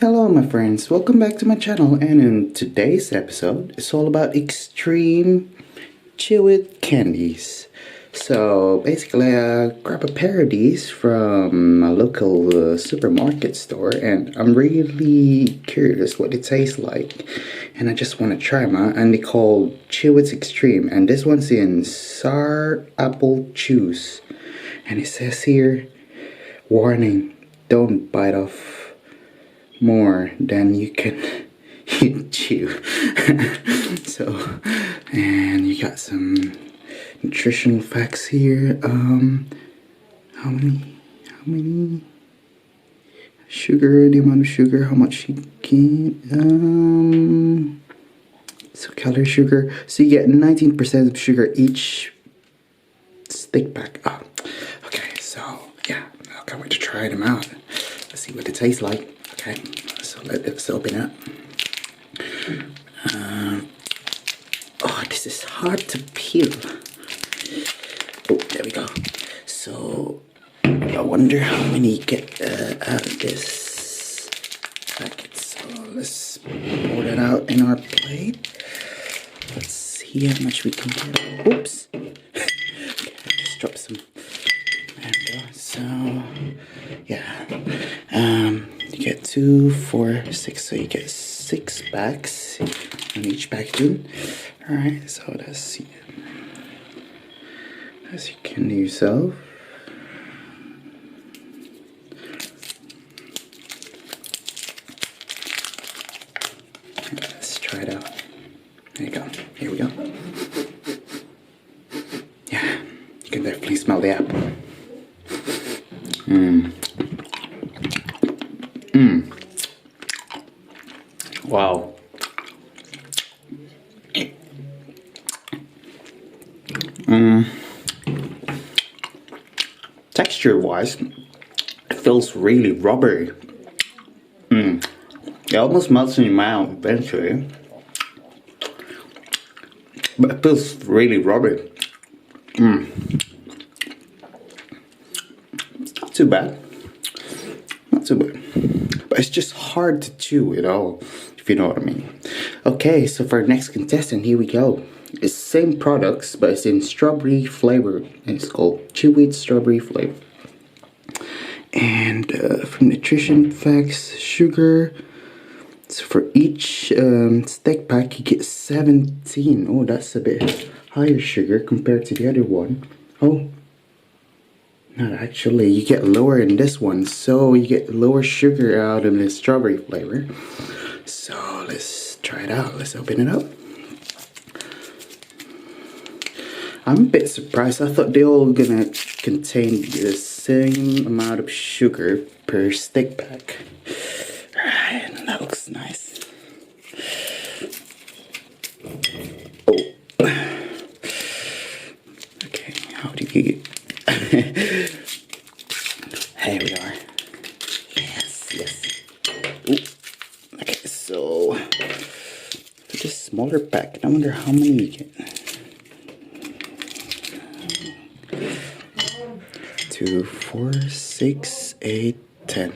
Hello my friends, welcome back to my channel, and in today's episode it's all about X-Treme Chewits candies. So basically I grabbed a pair of these from a local supermarket store, and I'm really curious what it tastes like, and I just want to try them out. And they call Chewits X-Treme, and this one's in sour apple juice, and it says here, warning, don't bite off more than you can chew. So, and you got some nutritional facts here. How many sugar, the amount of sugar, how much you can, so calorie sugar, so you get 19% of sugar each stick pack. Oh, okay, so yeah, I can't wait to try them out. Let's see what it tastes like. Okay, so let's open it. Oh, this is hard to peel. Oh, there we go. So, I wonder how many you get out of this packet. So, let's pour that out in our plate. Let's see how much we can get. Oops. Okay, I just dropped some. There we go. So, yeah. You get 2, 4, 6, so you get 6 packs on each packaging. Alright, so let's see. As you can do yourself. Let's try it out. There you go. Here we go. Yeah, you can definitely smell the apple. Wow. Texture wise, it feels really rubbery. It almost melts in your mouth eventually, but it feels really rubbery. It's not too bad. Not too bad. But it's just hard to chew it all, if you know what I mean. Okay, so for our next contestant, here we go. It's same products, but it's in strawberry flavor. And it's called Chewits strawberry flavor. And for nutrition facts, sugar. So for each stick pack, you get 17. Oh, that's a bit higher sugar compared to the other one. Oh. No, actually, you get lower in this one, so you get lower sugar out of the strawberry flavor. So let's try it out. Let's open it up. I'm a bit surprised. I thought they all gonna contain the same amount of sugar per stick pack. Alright, that looks nice. Oh. Okay, how do you get? Here we are. Yes. Ooh. Okay, so for this smaller pack, I wonder how many you get. 2, 4, 6, 8, 10.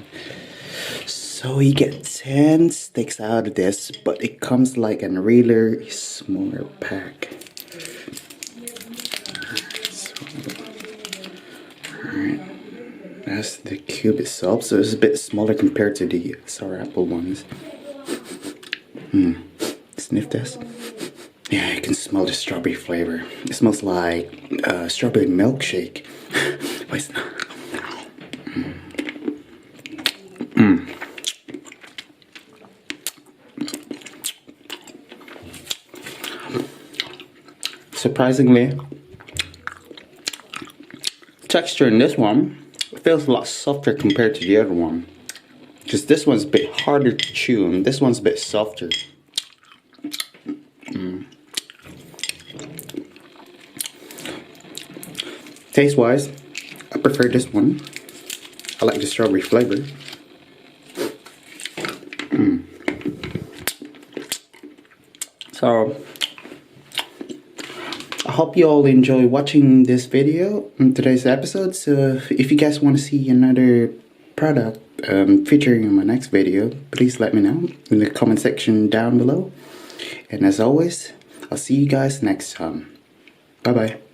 So you get 10 sticks out of this, but it comes like a really smaller pack. That's the cube itself, so it's a bit smaller compared to the sour apple ones. Sniff this. Yeah, you can smell the strawberry flavor. It smells like strawberry milkshake. But it's not. Surprisingly, texture in this one feels a lot softer compared to the other one, because this one's a bit harder to chew and this one's a bit softer. Taste wise, I prefer this one. I like the strawberry flavor. So I hope you all enjoy watching this video in today's episode. So if you guys want to see another product featuring in my next video, please let me know in the comment section down below. And as always, I'll see you guys next time. Bye bye.